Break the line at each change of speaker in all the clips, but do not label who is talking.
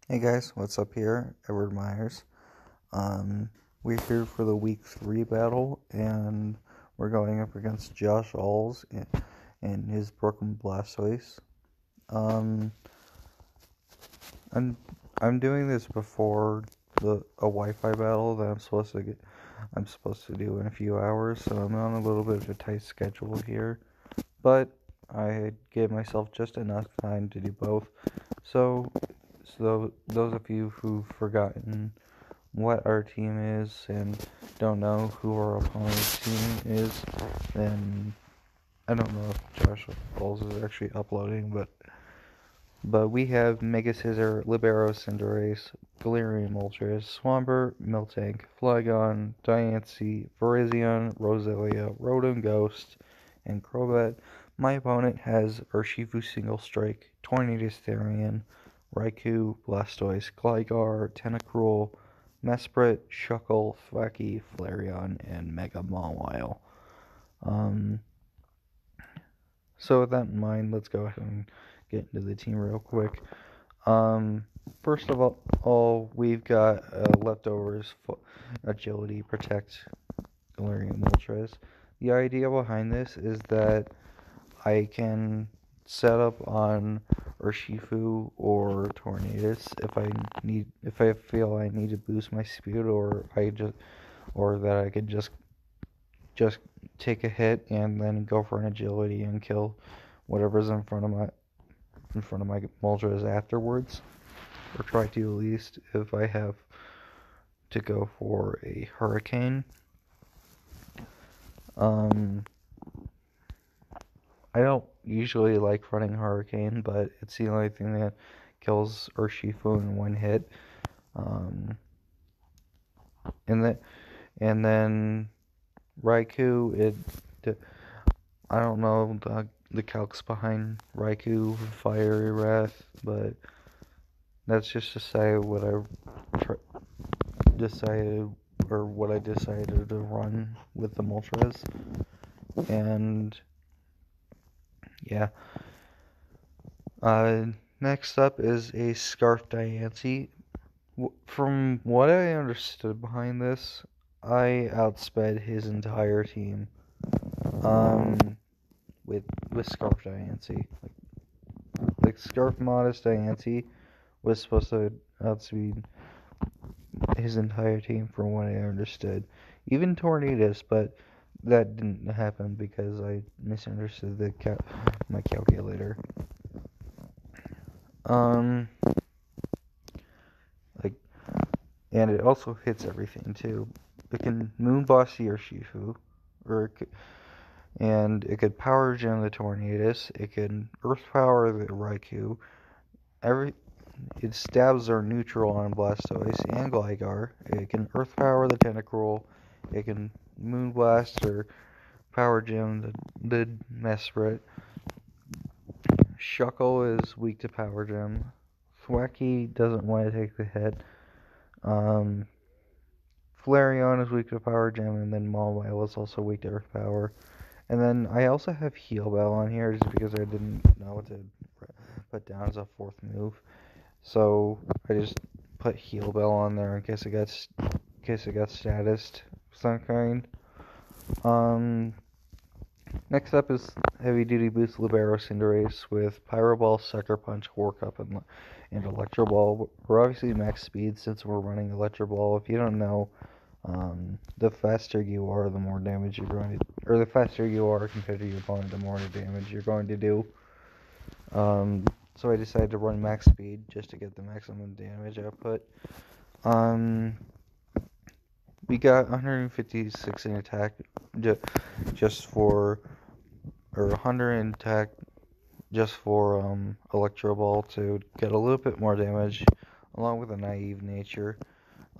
Hey guys, what's up here? Edward Myers. Um, we're here for the week 3 battle, and we're going up against Josh Alls and his Brooklyn Blastoise. Um, I'm I'm doing this before a Wi-Fi battle that I'm supposed to do in a few hours, so I'm on a little bit of a tight schedule here. But I gave myself just enough time to do both. So those of you who've forgotten what our team is and don't know who our opponent's team is, then I don't know if Josh Bowles is actually uploading, but we have Mega Scizor, Libero, Cinderace, Galarian Moltres, Swampert, Miltank, Flygon, Diancie, Virizion, Roselia, Rotom Ghost, and Crobat. My opponent has Urshifu Single Strike, Tornadus Therian, Raikou, Blastoise, Gligar, Tentacruel, Mesprit, Shuckle, Thwackey, Flareon, and Mega Mawile. So with that in mind, let's go ahead and get into the team real quick. First of all we've got leftovers, Agility, Protect, Galarian Moltres. The idea behind this is that I can set up on Urshifu or Tornadus if I feel I need to boost my speed, or that I could just take a hit and then go for an agility and kill whatever's in front of my Moltres afterwards, or try to at least if I have to go for a Hurricane. I don't usually like running Hurricane, but it's the only thing that kills Urshifu in one hit. And then Raikou, I don't know the calcs behind Raikou Fiery Wrath, but that's just to say what I decided to run with the Moltres. And yeah. Next up is a Scarf Diancie. From what I understood behind this, I outsped his entire team. With Scarf Diancie. Like Scarf Modest Diancie was supposed to outspeed his entire team from what I understood. Even Tornadus, but that didn't happen because I misunderstood my calculator. Like, and it also hits everything too. It can Moonboss the Urshifu, and it could Power Gem the Tornadus. It can Earth Power the Raikou. It stabs or neutral on Blastoise and Gligar. It can Earth Power the Tentacruel. It can Moonblast or Power Gem the Mesprit. Shuckle is weak to Power Gem. Thwackey doesn't want to take the hit. Flareon is weak to Power Gem, and then Mawile is also weak to Earth Power. And then I also have Heal Bell on here just because I didn't know what to put down as a fourth move. So I just put Heal Bell on there in case it got statused of some kind. Next up is Heavy Duty Boost Libero Cinderace with Pyro Ball, Sucker Punch, Work Up, and Electro Ball. We're obviously max speed since we're running Electro Ball. If you don't know, the faster you are, the more damage you're going to, or the faster you are compared to your opponent, the more damage you're going to do. So I decided to run max speed just to get the maximum damage output. We got 156 in attack just for, or 100 in attack just for Electro Ball to get a little bit more damage, along with a naive nature.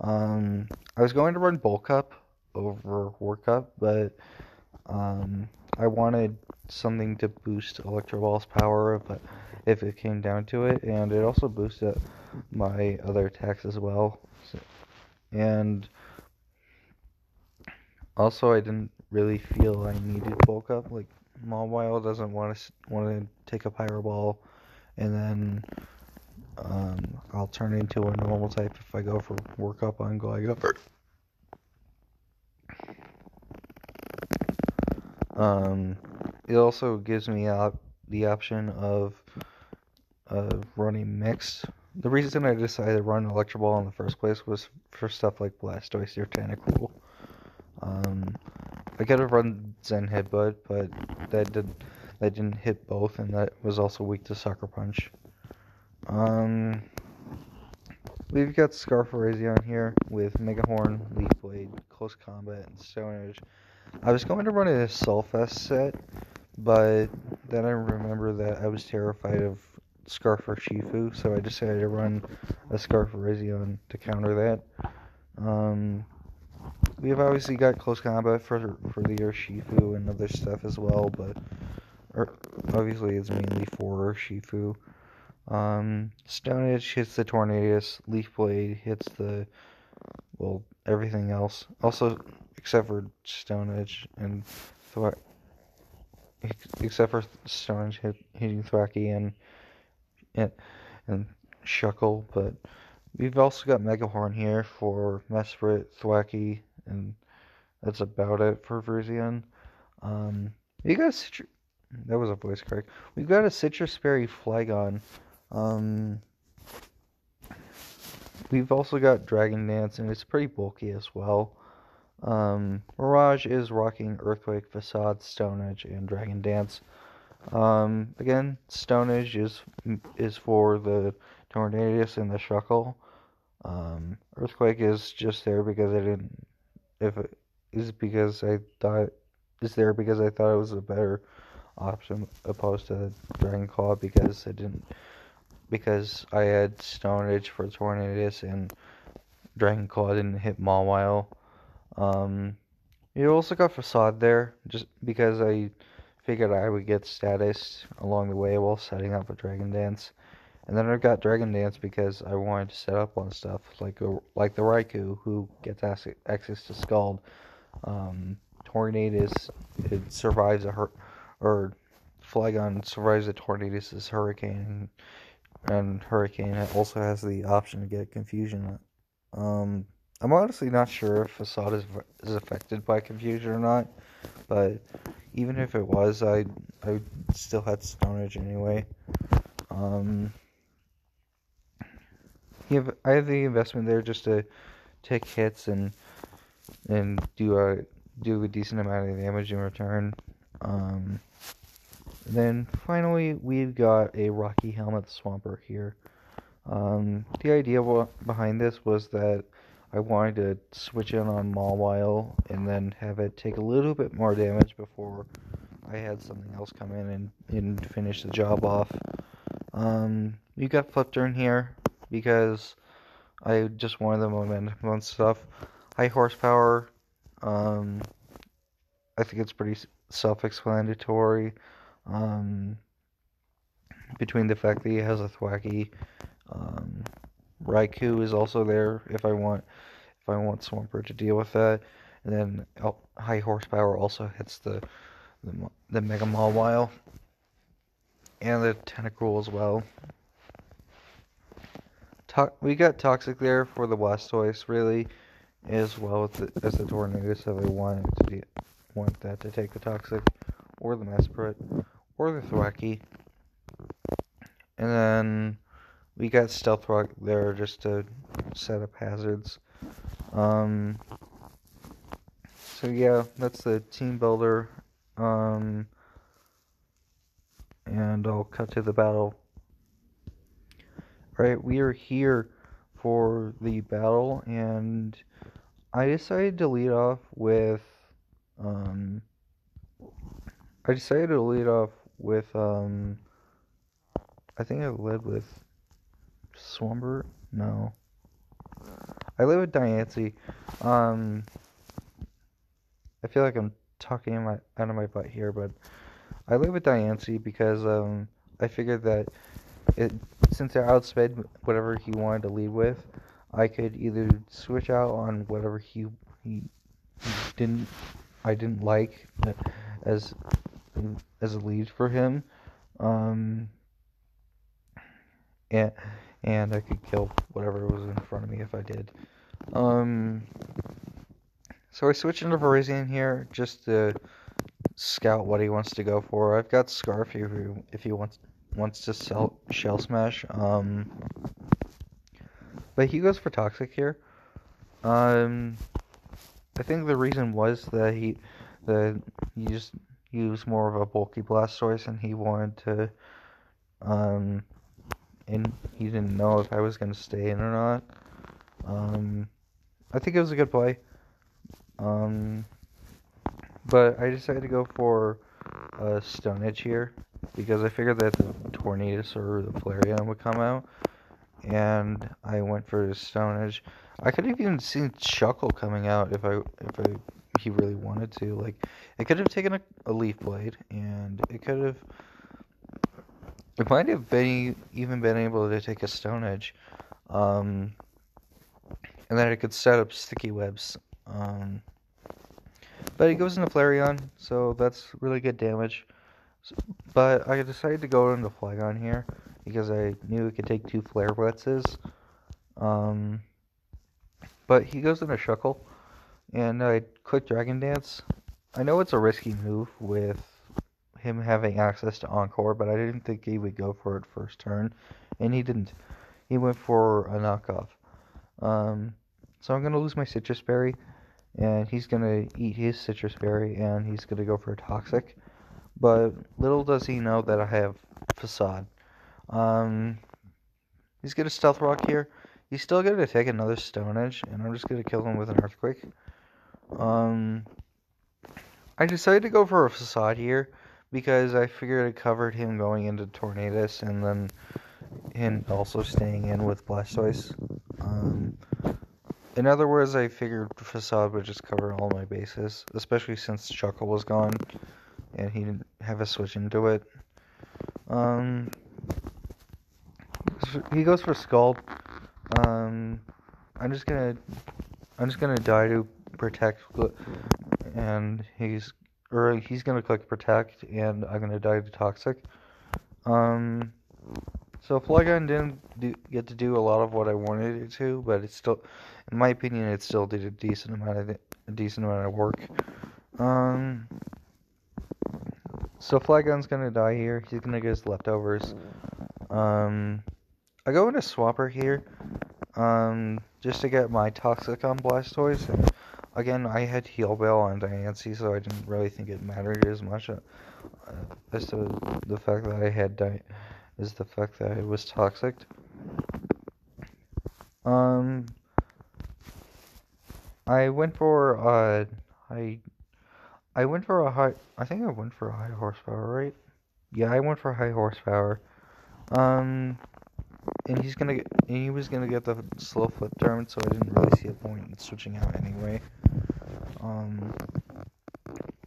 I was going to run Bulk Up over Work Up, but I wanted something to boost Electro Ball's power if it came down to it, and it also boosted my other attacks as well. And also, I didn't really feel I needed Bulk Up. Like, Mawile doesn't want to take a Pyro Ball and then I'll turn into a normal type if I go for work up on Gligar. It also gives me the option of running mixed. The reason I decided to run Electro Ball in the first place was for stuff like Blastoise or Tentacruel. I could have run Zen Headbutt, but that didn't hit both, and that was also weak to Sucker Punch. We've got Scarfarazion here with Mega Horn, Leaf Blade, Close Combat, and Stone Edge. I was going to run a Sulfest set, but then I remember that I was terrified of Scarf or Shifu, so I decided to run a Scarfarazion to counter that. We've obviously got Close Combat for the Urshifu and other stuff as well, but obviously it's mainly for Urshifu. Stone Edge hits the Tornadus, Leaf Blade hits everything else. Also, except for Stone Edge and except for Stone Edge hitting Thwacky and Shuckle, but we've also got Mega Horn here for Mesprit, Thwacky, and that's about it for Verzion. You got that was a voice crack. We've got a Citrus Berry Flygon. We've also got Dragon Dance, and it's pretty bulky as well. Mirage is rocking Earthquake, Facade, Stone Edge, and Dragon Dance. Again, Stone Edge is for the Tornadus and the Shuckle. Earthquake is just there because I thought it was a better option opposed to Dragon Claw because I had Stone Edge for Tornadus and Dragon Claw didn't hit Mawile. You also got Facade there just because I figured I would get status along the way while setting up a Dragon Dance. And then I got Dragon Dance because I wanted to set up on stuff like the Raikou, who gets access to Scald. Tornadus, it survives or Flygon survives a Tornadus' Hurricane, and Hurricane also has the option to get Confusion. I'm honestly not sure if Facade is affected by Confusion or not, but even if it was, I still had Stone Edge anyway. I have the investment there just to take hits and do a decent amount of damage in return. Then finally we've got a Rocky Helmet Swampert here. The idea behind this was that I wanted to switch in on Mawile and then have it take a little bit more damage before I had something else come in and finish the job off. You got Flip Turn here because I just wanted the momentum on stuff. High horsepower, I think it's pretty self-explanatory. Between the fact that he has a Thwacky, Raikou is also there if I want Swampert to deal with that, and then high horsepower also hits the Mega Mawile and the Tentacruel as well. We got Toxic there for the Blastoise, really, as well as the Tornadus if I want that to take the Toxic, or the Mesprit, or the Thwacky. And then we got Stealth Rock there just to set up hazards. So yeah, that's the team builder. And I'll cut to the battle. Right, we are here for the battle, and I decided to lead off with I think I led with Swampert. No, I led with Diancie. I feel like I'm talking out of my butt here, but I led with Diancie because I figured that since I outsped whatever he wanted to lead with, I could either switch out on whatever I didn't like as a lead for him, and and I could kill whatever was in front of me if I did. So I switch into Virizion here just to scout what he wants to go for. I've got Scarf if he wants to Shell Smash. But he goes for Toxic here. I think the reason was that he just used more of a bulky Blastoise, and he wanted to and he didn't know if I was gonna stay in or not. I think it was a good play. But I decided to go for Stone Edge here because I figured that the Tornadus or the Flareon would come out, and I went for Stone Edge. I could have even seen Shuckle coming out if he really wanted to. Like, it could have taken a Leaf Blade, and it might have even been able to take a Stone Edge, and then it could set up Sticky Webs. But he goes into Flareon, so that's really good damage. But I decided to go into Flygon here because I knew it could take 2 Flare Blitzes. But he goes into Shuckle, and I click Dragon Dance. I know it's a risky move with him having access to Encore, but I didn't think he would go for it first turn, and he didn't. He went for a knockoff. So I'm going to lose my Citrus Berry, and he's going to eat his Citrus Berry, and he's going to go for a Toxic. But little does he know that I have Facade. He's going to Stealth Rock here. He's still going to take another Stone Edge, and I'm just going to kill him with an Earthquake. I decided to go for a Facade here because I figured it covered him going into Tornadus and then him also staying in with Blastoise. In other words, I figured Facade would just cover all my bases, especially since Shuckle was gone and he didn't have a switch into it. He goes for Scald. I'm just gonna die to protect, and he's gonna click Protect, and I'm gonna die to Toxic. So Flygon didn't get to do a lot of what I wanted it to, but it's still, in my opinion, it still did a decent amount of work. So Flygon's gonna die here. He's gonna get his leftovers. I go into Swapper here, just to get my Toxic on Blastoise. And again, I had Heal Bell on Diancie, so I didn't really think it mattered as much as to the fact that I had the fact that it was Toxic. I went for I went for a high. I think I went for a high horsepower, right? Yeah, I went for high horsepower. And he was gonna get the slow flip turn, so I didn't really see a point in switching out anyway.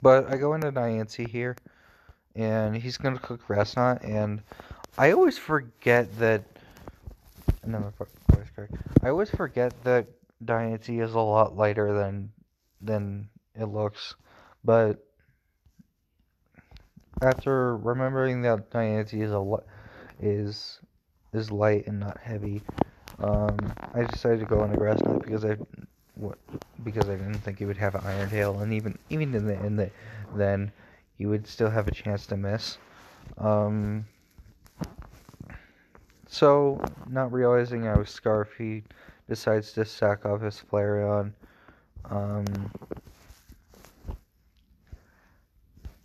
But I go into Diancie here, and he's gonna cook Grass Knot, and I always forget that. No, voice crack. I always forget that Diancie is a lot lighter than it looks, but after remembering that Diancie is light and not heavy, I decided to go into Grass Knot because I didn't think he would have an Iron Tail, and even then he would still have a chance to miss. So, not realizing I was Scarf, he decides to sack off his Flareon.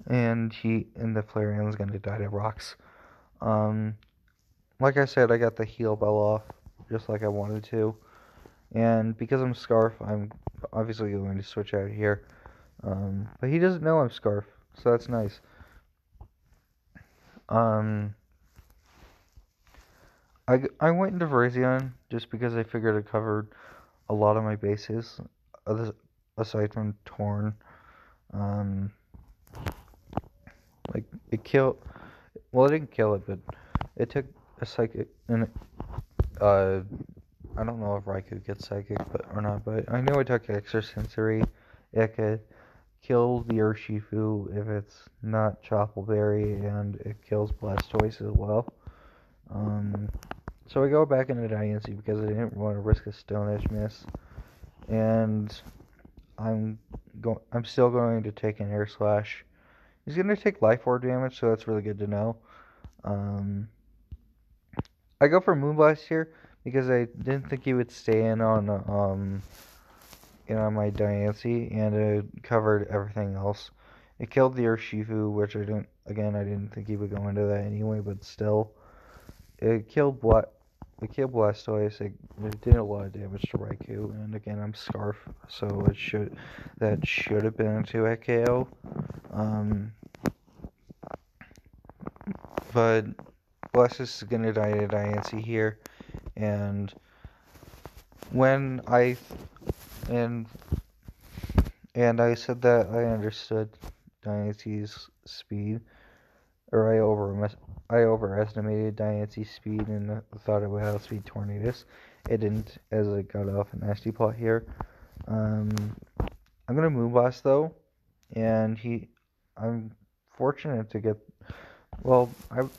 And the Flareon's gonna die to rocks. Like I said, I got the Heal Bell off, just like I wanted to. And because I'm Scarf, I'm obviously going to switch out here. But he doesn't know I'm Scarf, so that's nice. I went into Virizion just because I figured it covered a lot of my bases, aside from Torn. Like, it killed... Well, it didn't kill it, but it took a Psychic... And I don't know if Raikou gets Psychic or not, but I know it took Extrasensory. It could kill the Urshifu if it's not Choppleberry, and it kills Blastoise as well. So I go back into Dynasty because I didn't want to risk a Stone Edge miss, and I'm still going to take an Air Slash. He's going to take Life Orb damage, so that's really good to know. I go for Moonblast here because I didn't think he would stay in on my Diancie, and it covered everything else. It killed the Urshifu, which I didn't think he would go into that anyway, but still. It killed Blastoise. It did a lot of damage to Raikou, and again, I'm Scarf, so that should have been a 2-hit KO. But Blastoise is gonna die to Diancie here, and when I said that I understood Diancie's speed, or I overestimated Diancie's speed and thought it would outspeed Tornadus. It didn't, as it got off a nasty plot here. I'm gonna Moonblast though, and I'm fortunate to get. Well,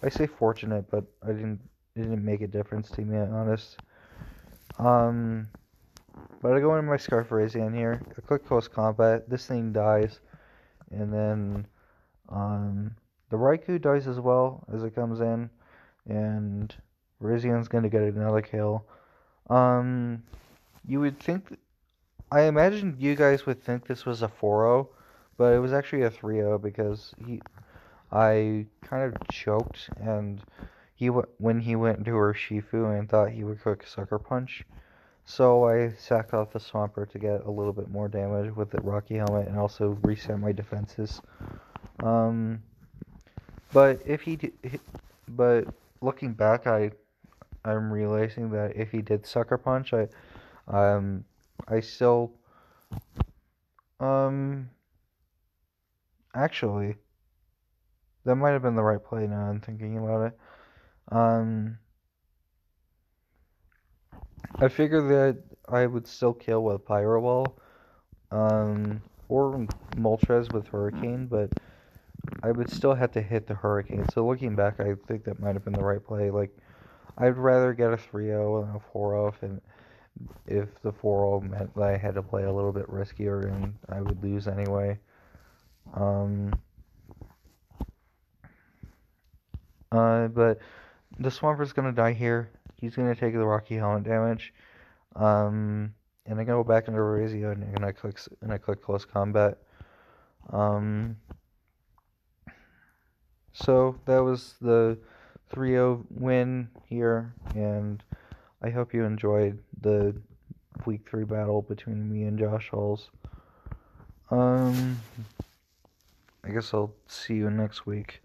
I say fortunate, but it didn't make a difference to me, honest. But I go into my Scarf Razian here. I click Close Combat. This thing dies, and then the Raikou dies as well as it comes in, and Razian's gonna get another kill. You would think, I imagined you guys would think this was a 4-0, but it was actually a 3-0 because I kind of choked, and when he went into Urshifu and thought he would cook Sucker Punch. So I sacked off the Swampert to get a little bit more damage with the Rocky Helmet and also reset my defenses. But looking back, I'm realizing that if he did Sucker Punch, I still actually that might have been the right play now I'm thinking about it. I figured that I would still kill with Pyro Ball, or Moltres with Hurricane, but I would still have to hit the Hurricane. So looking back, I think that might have been the right play. Like, I'd rather get a 3-0 than a 4-0 if the 4-0 meant that I had to play a little bit riskier and I would lose anyway. But the Swampert's gonna die here. He's gonna take the Rocky Helmet damage. And I go back into Razio and I click Close Combat. So that was the 3-0 win here, and I hope you enjoyed the Week 3 battle between me and Josh Halls. I guess I'll see you next week.